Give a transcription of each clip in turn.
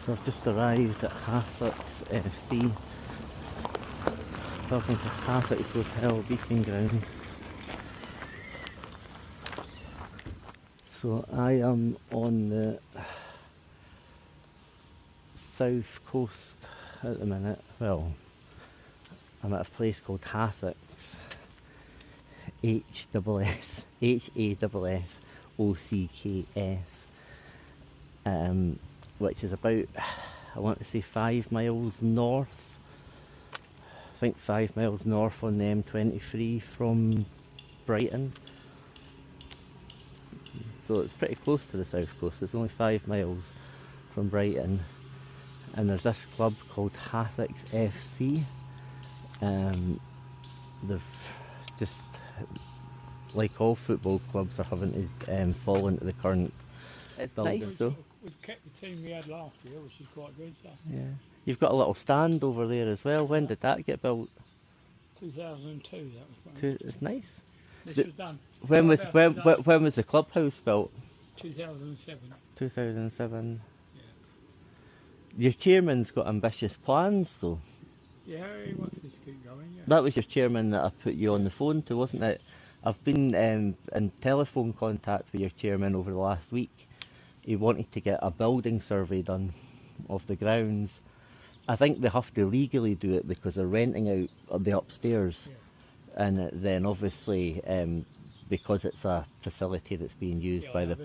So I've just arrived at Hassocks FC, talking to Hassocks Hotel Beacon Ground. So I am on the south coast at the minute. Well, I'm at a place called Hassocks, Hassocks, which is about, I want to say 5 miles north. I think 5 miles north on the M23 from Brighton. So it's pretty close to the south coast. It's only 5 miles from Brighton. And there's this club called Hassocks FC. They've just, like all football clubs, are having to fall into the current. It's nice though. We've kept the team we had last year, which is quite good. So. Yeah. You've got a little stand over there as well. When did that get built? 2002. That was. It's nice. This was done. When was the clubhouse built? 2007. 2007. Yeah. Your chairman's got ambitious plans though. Yeah, he wants this to keep going. Yeah. That was your chairman that I put you on the phone to, wasn't it? I've been in telephone contact with your chairman over the last week. He wanted to get a building survey done of the grounds. I think they have to legally do it because they're renting out the upstairs. Yeah. And then obviously because it's a facility that's being used by the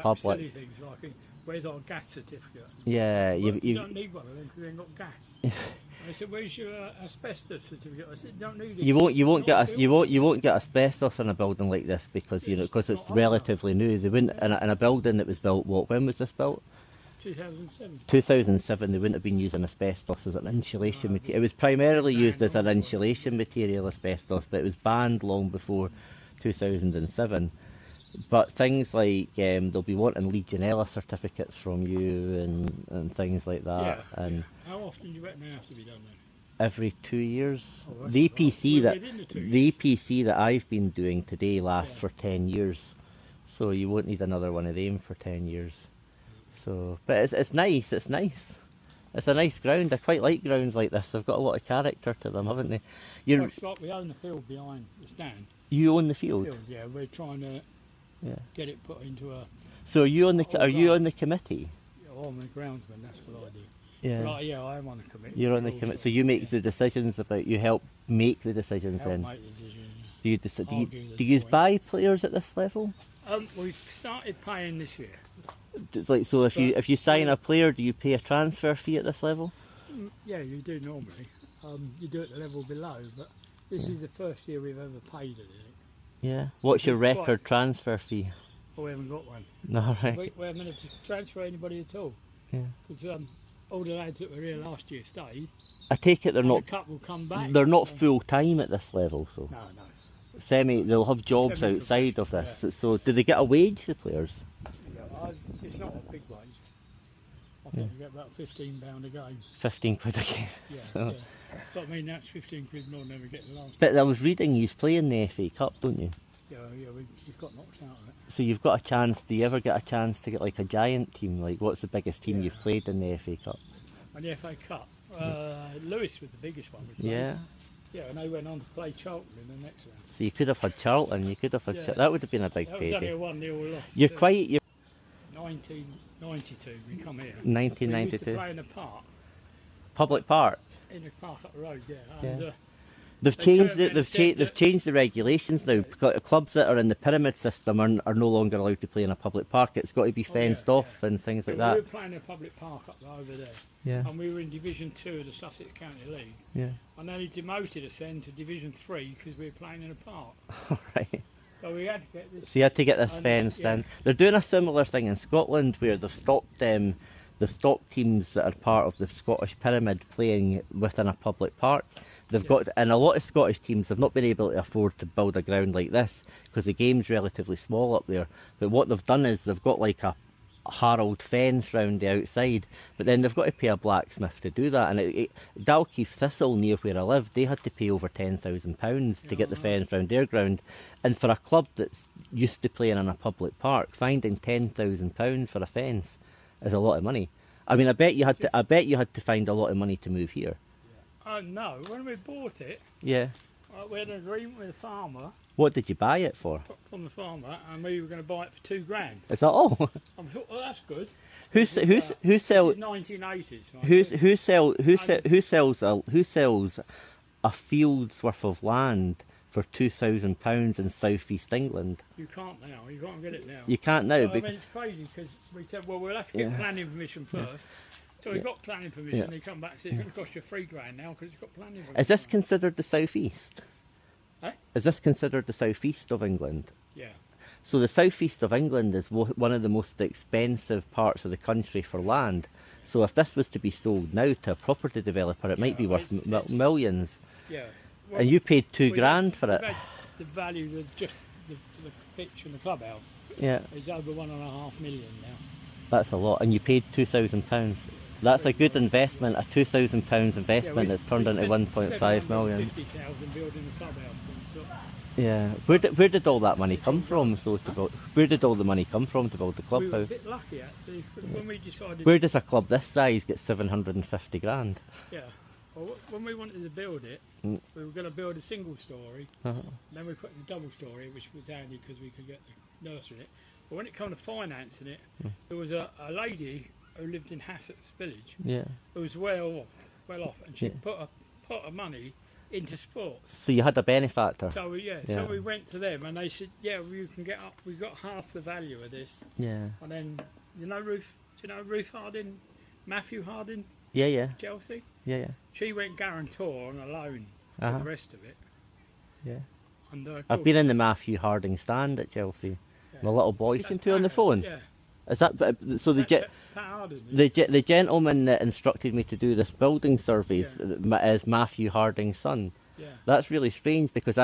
public. Things like, where's our gas certificate? Yeah, you don't need one of them because we ain't got gas. I said, where's your asbestos certificate? I said, don't need it. You won't get asbestos in a building like this because it's relatively new. They wouldn't in a building that was built. When was this built? 2007. 2007. They wouldn't have been using asbestos as an insulation material. It was primarily used as an insulation material, asbestos, but it was banned long before 2007. But things like they'll be wanting Legionella certificates from you and things like that. Yeah, and yeah. How often do you reckon they have to be done then? Every 2 years. Oh, the EPC right. the EPC that I've been doing today lasts for 10 years, so you won't need another one of them for 10 years. So, but it's nice. It's nice. It's a nice ground. I quite like grounds like this. They've got a lot of character to them, haven't they? It's like we own the field behind the stand. You own the field? Yeah, we're trying to get it put into a. So are you on the committee? Yeah, I'm the groundsman. That's what I do. Yeah. But I am on the committee. You're on the committee, so you make the decisions about. You help make the decisions. Then. Make decisions. Do you buy players at this level? We've started paying this year. It's like, so if you sign a player, do you pay a transfer fee at this level? Yeah, you do normally. You do it at the level below, but this is the first year we've ever paid it. Yeah. What's your record transfer fee? Oh, we haven't got one. No, right. We haven't had to transfer anybody at all. Yeah. Because all the lads that were here last year stayed. I take it they're not. A couple come back. They're not full time at this level, so. No. They'll have jobs outside of this. Yeah. So do they get a wage, the players? It's not a big wage. I think you get about £15 a game. 15 quid a game. Yeah, so. yeah. But I mean, that's 15 quid more than we get the last. But I was reading you play in the FA Cup, don't you? Yeah, we've got knocked out of it. So you've got a chance. Do you ever get a chance to get like a giant team? Like, what's the biggest team you've played in the FA Cup? In the FA Cup, Lewis was the biggest one. Yeah. Yeah, and they went on to play Charlton in the next round. So you could have had Charlton. You could have had. That would have been a big payday. That was only a 1-0 loss. You're quite. 1992, we come here. 1992. We used to play in a park. Public park. In a park up the road, yeah. And, They've changed the regulations now. Clubs that are in the pyramid system are no longer allowed to play in a public park. It's got to be fenced off and things like that. We were playing in a public park up over there. Yeah. And we were in Division 2 of the Sussex County League. Yeah. And then he demoted us then to Division 3 because we were playing in a park. Right. So we had to get this. So you had to get this fenced in. They're doing a similar thing in Scotland where they've stopped teams that are part of the Scottish pyramid playing within a public park. They've got, and a lot of Scottish teams have not been able to afford to build a ground like this because the game's relatively small up there. But what they've done is they've got like a Harald fence round the outside, but then they've got to pay a blacksmith to do that. And Dalkeith Thistle, near where I live, they had to pay over £10,000 to get the fence round their ground. And for a club that's used to playing in a public park, finding £10,000 for a fence is a lot of money. I mean, I bet you had to. I bet you had to find a lot of money to move here. No, when we bought it, Yeah. we had an agreement with the farmer, What did you buy it for? from the farmer, and we were going to buy it for £2 grand. Is that all? I thought, well, that's good. who sells? 1980s. Who sells a field's worth of land for £2,000 in southeast England? You can't now. You can't get it now. You can't now. Well, I mean, it's crazy because we said, well, we'll have to get planning permission first. So we got planning permission. They come back and say it's going to cost you £3 grand now because it's got planning permission. Is this considered the southeast? Eh? Is this considered the southeast of England? Yeah. So the southeast of England is one of the most expensive parts of the country for land. So if this was to be sold now to a property developer, it might be worth millions. Yeah. Well, and you paid £2 grand for it. The value of just the pitch and the clubhouse. Yeah. It's over £1.5 million now. That's a lot, and you paid £2,000. That's a good investment, a £2,000 investment that's turned into 1.5 million. £50,000 building the clubhouse. And so Yeah. Where did all that money come from? So to build, where did all the money come from to build the we were a clubhouse? bit lucky actually when we decided. Where does a club this size get 750 grand? Yeah. Well, when we wanted to build it, we were going to build a single story. Then we put in a double story, which was handy because we could get the nursery in it. But when it came to financing it, there was a lady who lived in Hassocks village. Yeah. Who was well off, and she put her money into sports. So you had a benefactor. So so we went to them, and they said, "Yeah, well, you can get up. We've got half the value of this." Yeah. And then Ruth Harding, Matthew Harding, Yeah. Chelsea. Yeah. She went guarantor on a loan for the rest of it. Yeah. And I've been in the Matthew Harding stand at Chelsea. My little boy seemed to on the phone. Yeah. Is that so? The gentleman that instructed me to do this building surveys is Matthew Harding's son. Yeah. That's really strange because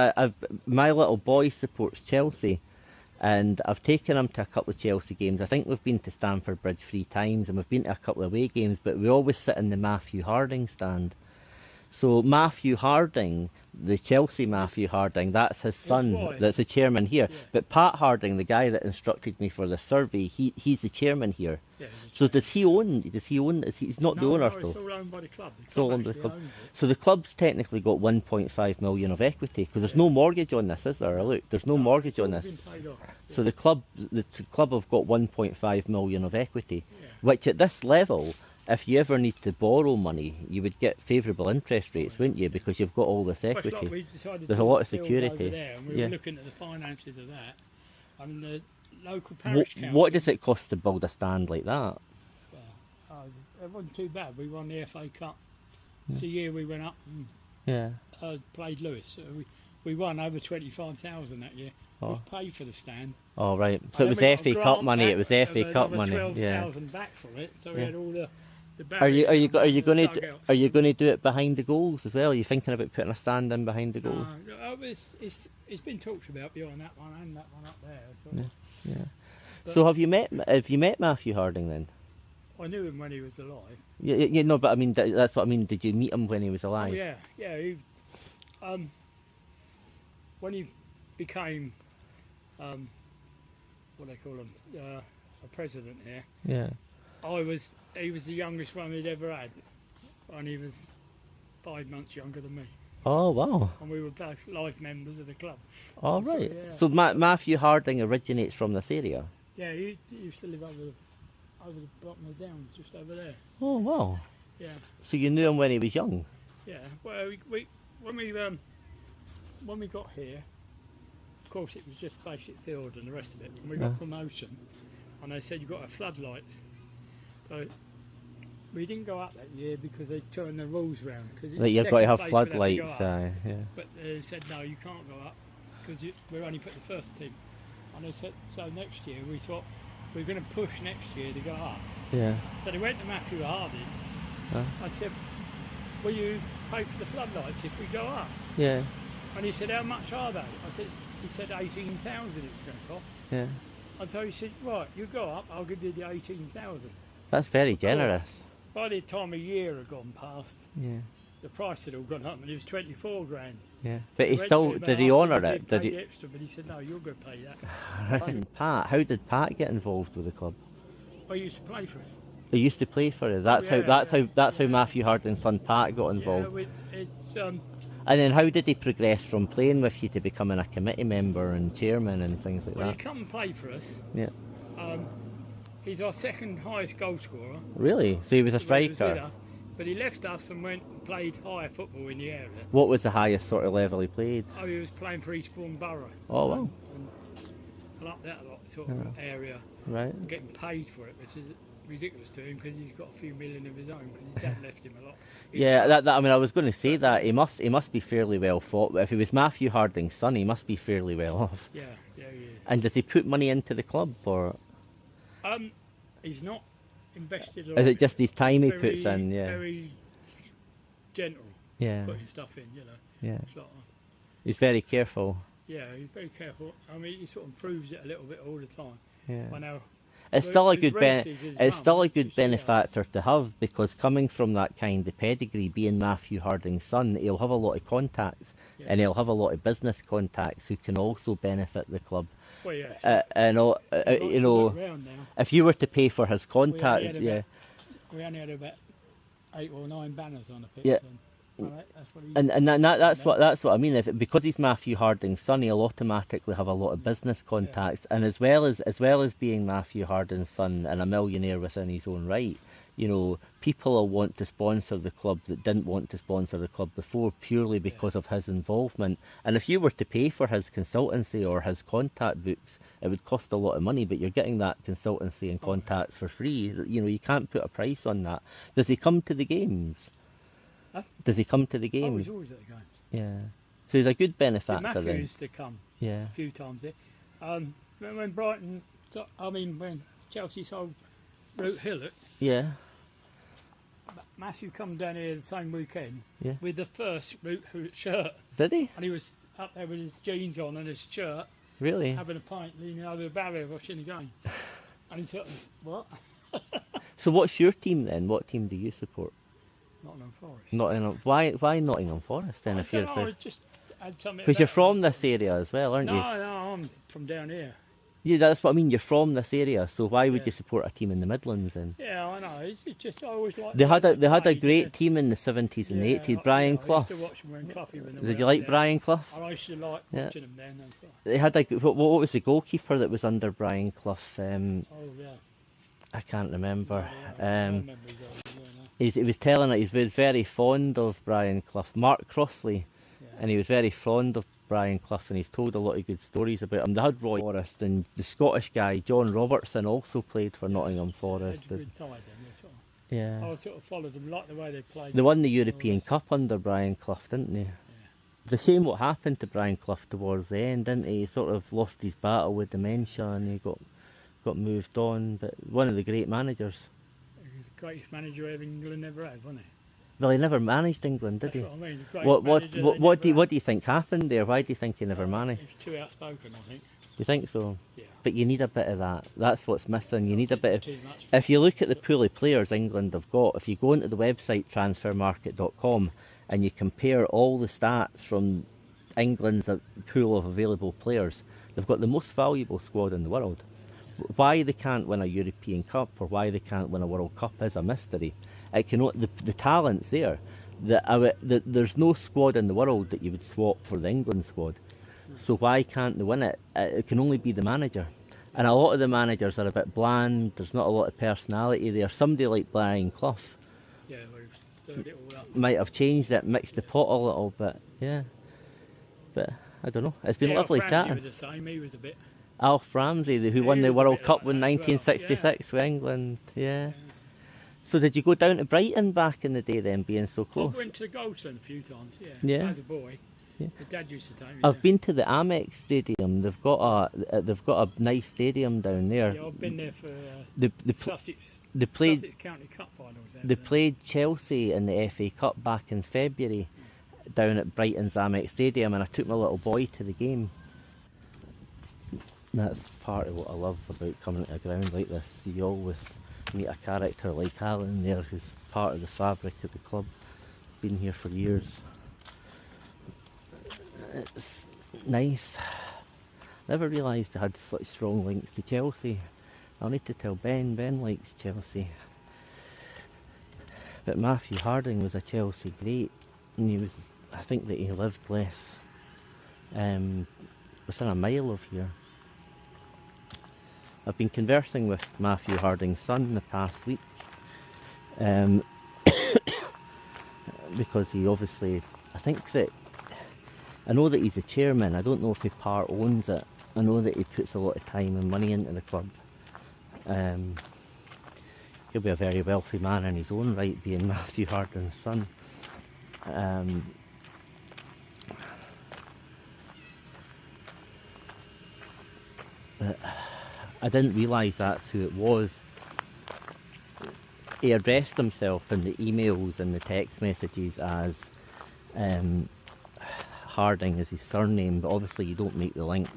my little boy supports Chelsea, and I've taken him to a couple of Chelsea games. I think we've been to Stamford Bridge 3 times, and we've been to a couple of away games. But we always sit in the Matthew Harding stand. So Matthew Harding, the Chelsea Matthew Harding, that's his son, that's the chairman here. Yeah. But Pat Harding, the guy that instructed me for the survey, he's the chairman here. Yeah, so does he own? He's not the owner though? It's all owned by the club. It's all owned by the club. So the club's technically got 1.5 million of equity because there's no mortgage on this, is there? Look, there's no mortgage on this. So the club have got 1.5 million of equity, which at this level, if you ever need to borrow money, you would get favourable interest rates, wouldn't you? Because you've got all this equity. There's a lot of security. And we were looking at the finances of that. I mean, the local parish council. What does it cost to build a stand like that? Well, it wasn't too bad. We won the FA Cup. It's a year we went up and played Lewis. So we won over 25,000 that year. We paid for the stand. Oh right, so it was FA Cup money. It was FA Cup money. 12,000 back from it. So we had all the. Are you going to do it behind the goals as well? Are you thinking about putting a stand in behind the goal? It's been talked about beyond that one and that one up there. So, so have you met Matthew Harding then? I knew him when he was alive. Yeah, no, but I mean that's what I mean. Did you meet him when he was alive? Oh, yeah. He, when he became, what they call him, a president here. Yeah. He was the youngest one we'd ever had, and he was 5 months younger than me. Oh wow! And we were both life members of the club. Oh right. So Matthew Harding originates from this area. Yeah, he used to live over the bottom of the downs, just over there. Oh wow! Yeah. So you knew him when he was young. Yeah. Well, when we got here, of course it was just basic field and the rest of it, and we got promotion, and they said you've got to have floodlights. So we didn't go up that year because they turned the rules round. That you've got to have floodlights. But they said no, you can't go up because we're only put the first team. And they said so next year we thought we're going to push next year to go up. Yeah. So they went to Matthew Harding. I said, will you pay for the floodlights if we go up? Yeah. And he said, how much are they? He said 18,000 it was going to cost. Yeah. And so he said, right, you go up, I'll give you the 18,000. That's very generous. By the time a year had gone past, the price had all gone up, and it was 24 grand. Yeah, but he still did he honour it? Did he? Extra, but he said no, you're going to pay that. Pat, how did Pat get involved with the club? Well, he used to play for us. He used to play for us. That's how Matthew Harding's son Pat got involved. And then how did he progress from playing with you to becoming a committee member and chairman and things like that? Well, he come and play for us. Yeah. He's our second highest goal scorer. Really? So he was a striker? He was with us, but he left us and went and played higher football in the area. What was the highest sort of level he played? Oh, he was playing for Eastbourne Borough. Oh, wow. I like that a lot, sort of area. Right. Getting paid for it, which is ridiculous to him because he's got a few million of his own because his dad left him a lot. I mean, I was going to say that he must be fairly well fought. If he was Matthew Harding's son, he must be fairly well off. Yeah, he is. And does he put money into the club, or? He's not invested. Is it just his time he puts in? Yeah. Very gentle. Yeah. Putting stuff in, you know. Yeah. It's like, he's very careful. Yeah, he's very careful. I mean, he sort of improves it a little bit all the time. Yeah. I know. It's still a good benefactor to have, because coming from that kind of pedigree, being Matthew Harding's son, he'll have a lot of contacts, and he'll have a lot of business contacts who can also benefit the club. Well, yeah. You know, if you were to pay for his contact, we only had about 8 or 9 banners on the pitch. Yeah. That's what I mean. Because he's Matthew Harding's son, he'll automatically have a lot of business contacts, and as well as being Matthew Harding's son and a millionaire within his own right, you know, people will want to sponsor the club that didn't want to sponsor the club before, purely because of his involvement. And if you were to pay for his consultancy or his contact books, it would cost a lot of money, but you're getting that consultancy and contacts for free. You know, you can't put a price on that. Does he come to the games? Does he come to the games? Oh, he's always at the games. Yeah. So he's a good benefactor. Matthew used to come. Yeah. A few times there. When when Chelsea sold Root Hillock. Yeah. Matthew come down here the same weekend. Yeah. With the first Root Hillock shirt. Did he? And he was up there with his jeans on and his shirt. Really? Having a pint, leaning over the barrier, watching the game. And he said, "What?" So what's your team then? What team do you support? Nottingham Forest. Nottingham. Why Nottingham Forest then? If you're just had something. Because you're from this area as well, aren't you? No, I'm from down here. Yeah, that's what I mean. You're from this area, so why would you support a team in the Midlands then? Yeah, I know. It's just I always like. They had a great team in the 70s and 80s. Brian Clough. I used to watch them when Cloughie when Did you like Brian Clough? I used to like watching them then and stuff. They had what was the goalkeeper that was under Brian Clough? Oh yeah. I can't remember. He he was telling it. He was very fond of Brian Clough, Mark Crossley, and he was very fond of Brian Clough, and he's told a lot of good stories about him. They had Roy Forrest, and the Scottish guy John Robertson also played for Nottingham Forest. Yeah. I sort of followed them, like the way they played. They won the European Cup under Brian Clough, didn't they? Yeah. It's a shame what happened to Brian Clough towards the end, didn't he? He sort of lost his battle with dementia, and he got moved on. But one of the great managers. He was the greatest manager England ever had, wasn't he? Well, he never managed England, did he? That's what I mean. What do you think happened there? Why do you think he never managed? He was too outspoken, I think. You think so? Yeah. But you need a bit of that. That's what's missing. You need a bit of. If you look at the pool of players England have got, if you go into the website transfermarket.com and you compare all the stats from England's pool of available players, they've got the most valuable squad in the world. Why they can't win a European Cup or why they can't win a World Cup is a mystery. It can, the talent's there. There's no squad in the world that you would swap for the England squad. So why can't they win it? It can only be the manager. And a lot of the managers are a bit bland. There's not a lot of personality there. Somebody like Brian Clough stirred it all up. Might have changed it, mixed the pot a little bit. Yeah. But I don't know. It's been lovely chatting. Was the same. He was a bit. Alf Ramsey, who won the World Cup in like 1966 with England. Yeah. So did you go down to Brighton back in the day then, being so close? I went to Goldstone a few times, yeah. As a boy. Yeah. My dad used to take me. I've been to the Amex Stadium. They've got a nice stadium down there. Yeah, I've been there for Sussex County Cup finals. They played Chelsea in the FA Cup back in February down at Brighton's Amex Stadium, and I took my little boy to the game. That's part of what I love about coming to a ground like this. You always meet a character like Alan there, who's part of the fabric of the club. Been here for years. It's nice. Never realised I had such strong links to Chelsea. I'll need to tell Ben. Ben likes Chelsea. But Matthew Harding was a Chelsea great, and he was, I think that he lived less, within a mile of here. I've been conversing with Matthew Harding's son the past week, because he obviously, I know that he's a chairman. I don't know if he part owns it. I know that he puts a lot of time and money into the club. He'll be a very wealthy man in his own right, being Matthew Harding's son. But I didn't realise that's who it was. He addressed himself in the emails and the text messages as Harding is his surname, but obviously you don't make the link.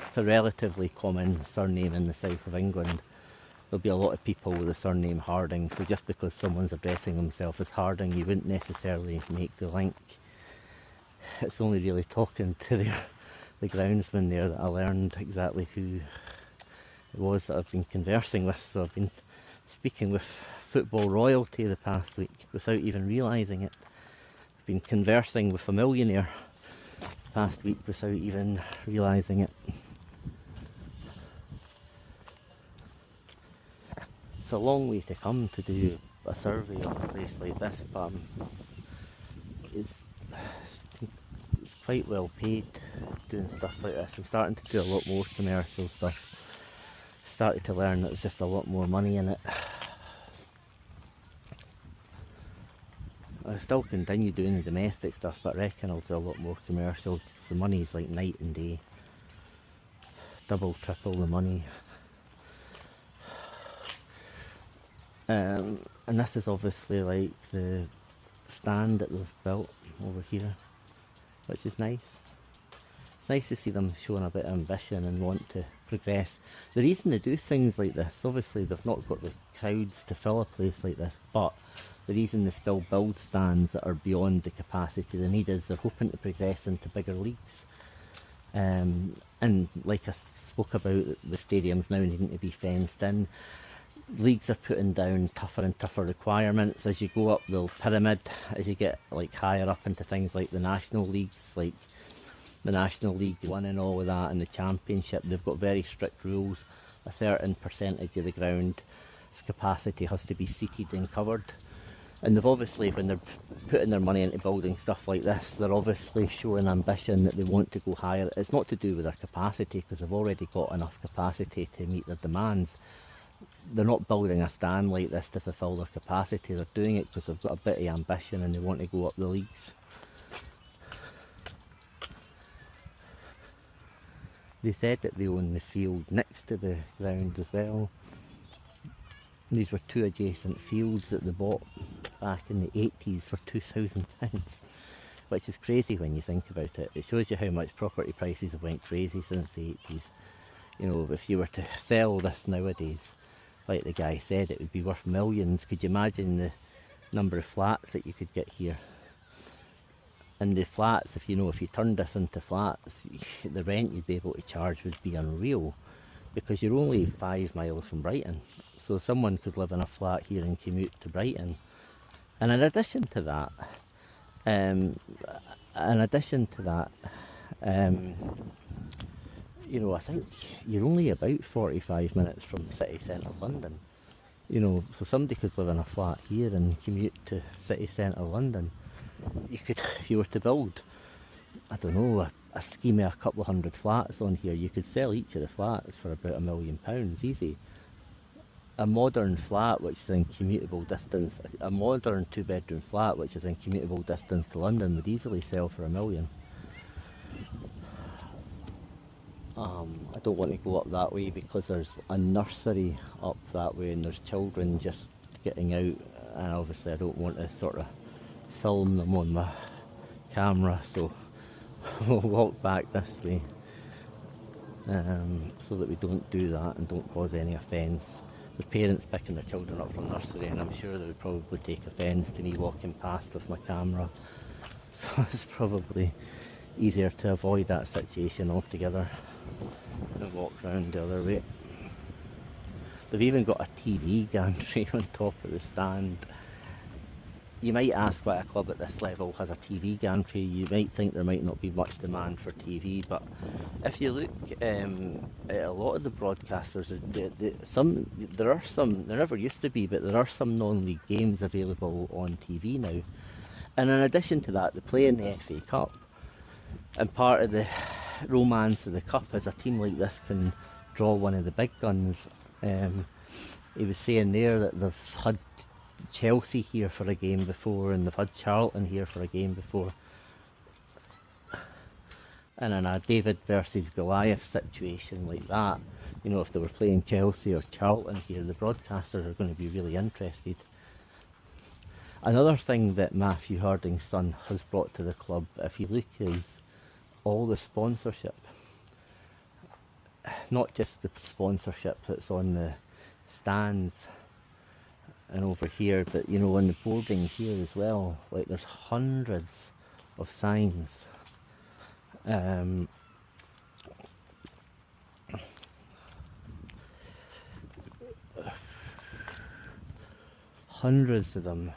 It's a relatively common surname in the south of England. There'll be a lot of people with the surname Harding, so just because someone's addressing himself as Harding, you wouldn't necessarily make the link. It's only really talking to the groundsman there that I learned exactly who it was that I've been conversing with. So I've been speaking with football royalty the past week without even realising it. I've been conversing with a millionaire the past week without even realising it. It's a long way to come to do a survey of a place like this, but it's quite well paid doing stuff like this. I'm starting to do a lot more commercial stuff. Started to learn that there's just a lot more money in it. I still continue doing the domestic stuff, but I reckon I'll do a lot more commercial because the money's like night and day. Double, triple the money. And this is obviously like the stand that they've built over here, which is nice. It's nice to see them showing a bit of ambition and want to progress. The reason they do things like this, obviously they've not got the crowds to fill a place like this, but the reason they still build stands that are beyond the capacity they need is they're hoping to progress into bigger leagues. And like I spoke about, the stadiums now needing to be fenced in. Leagues are putting down tougher and tougher requirements as you go up the pyramid, as you get like higher up into things like the national leagues, like the National League One and all of that, and the Championship. They've got very strict rules. A certain percentage of the ground's capacity has to be seated and covered. And they've obviously, when they're putting their money into building stuff like this, they're obviously showing ambition that they want to go higher. It's not to do with their capacity, because they've already got enough capacity to meet their demands. They're not building a stand like this to fulfil their capacity. They're doing it because they've got a bit of ambition and they want to go up the leagues. They said that they own the field next to the ground as well. These were two adjacent fields that they bought back in the 80s for £2,000, which is crazy when you think about it. It shows you how much property prices have went crazy since the 80s. You know, if you were to sell this nowadays, like the guy said, it would be worth millions. Could you imagine the number of flats that you could get here? And the flats, if you turned this into flats, the rent you'd be able to charge would be unreal, because you're only 5 miles from Brighton. So someone could live in a flat here and commute to Brighton. And in addition to that, you know, I think you're only about 45 minutes from city centre London. You know, so somebody could live in a flat here and commute to city centre London. You could, if you were to build, I don't know, a scheme of a couple of hundred flats on here, you could sell each of the flats for about £1 million, easy. A modern flat which is in commutable distance, a modern 2-bedroom flat which is in commutable distance to London would easily sell for £1 million. I don't want to go up that way because there's a nursery up that way and there's children just getting out, and obviously I don't want to sort of film them on my camera, so we'll walk back this way so that we don't do that and don't cause any offence. There's parents picking their children up from nursery, and I'm sure they would probably take offence to me walking past with my camera, so it's probably easier to avoid that situation altogether and walk round the other way. They've even got a TV gantry on top of the stand. you might ask why a club at this level has a TV gantry. You might think there might not be much demand for TV, but if you look at a lot of the broadcasters, there are some, there never used to be, but there are some non-league games available on TV now. And in addition to that, they play in the FA Cup. And part of the romance of the Cup is a team like this can draw one of the big guns. He was saying there that they've had Chelsea here for a game before, and they've had Charlton here for a game before. And in a David versus Goliath situation like that, you know, if they were playing Chelsea or Charlton here, the broadcasters are going to be really interested. Another thing that Matthew Harding's son has brought to the club, if you look, is all the sponsorship. Not just the sponsorship that's on the stands and over here, but you know, on the boarding here as well. Like, there's hundreds of signs. Hundreds of them.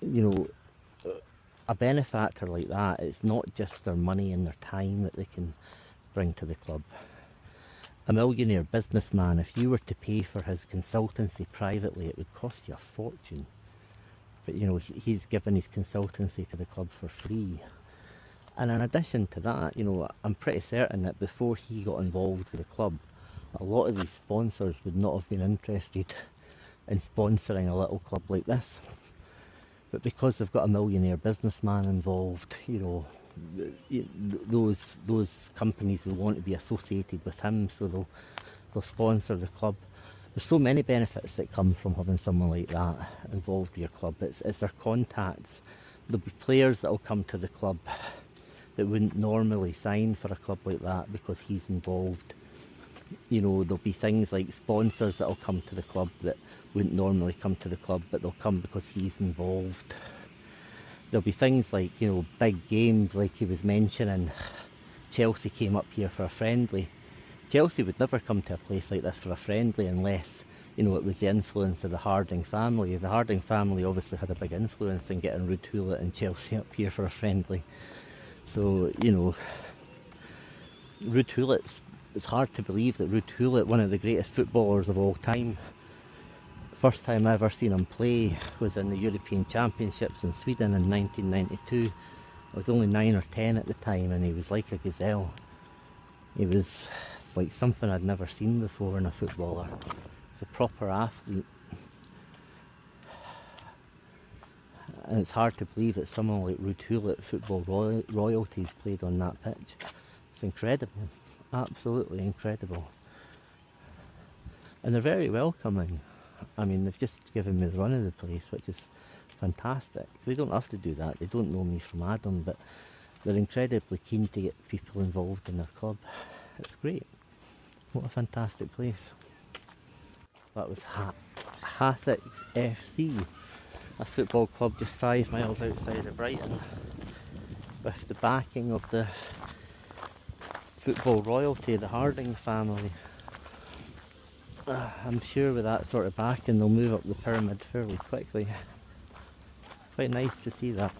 You know, a benefactor like that, it's not just their money and their time that they can bring to the club. A millionaire businessman, if you were to pay for his consultancy privately, it would cost you a fortune. But you know, he's given his consultancy to the club for free. And in addition to that, you know, I'm pretty certain that before he got involved with the club, a lot of these sponsors would not have been interested in sponsoring a little club like this. But because they've got a millionaire businessman involved, you know, those companies will want to be associated with him, so they'll sponsor the club. There's so many benefits that come from having someone like that involved with your club. It's their contacts. There'll be players that will come to the club that wouldn't normally sign for a club like that because he's involved. You know, there'll be things like sponsors that will come to the club that wouldn't normally come to the club, but they'll come because he's involved. There'll be things like, you know, big games, like he was mentioning. Chelsea came up here for a friendly. Chelsea would never come to a place like this for a friendly unless, you know, it was the influence of the Harding family. The Harding family obviously had a big influence in getting Ruud Gullit and Chelsea up here for a friendly. So, you know, Ruud Gullit, it's hard to believe that Ruud Gullit, one of the greatest footballers of all time, first time I ever seen him play was in the European Championships in Sweden in 1992. I was only 9 or 10 at the time, and he was like a gazelle. He was like something I'd never seen before in a footballer. He's a proper athlete. And it's hard to believe that someone like Ruud Gullit, football royalties, played on that pitch. It's incredible, absolutely incredible. And they're very welcoming. I mean, they've just given me the run of the place, which is fantastic. They don't have to do that. They don't know me from Adam, but they're incredibly keen to get people involved in their club. It's great. What a fantastic place. That was Hassocks FC, a football club just 5 miles outside of Brighton, with the backing of the football royalty, the Harding family. I'm sure with that sort of backing they'll move up the pyramid fairly quickly. Quite nice to see that.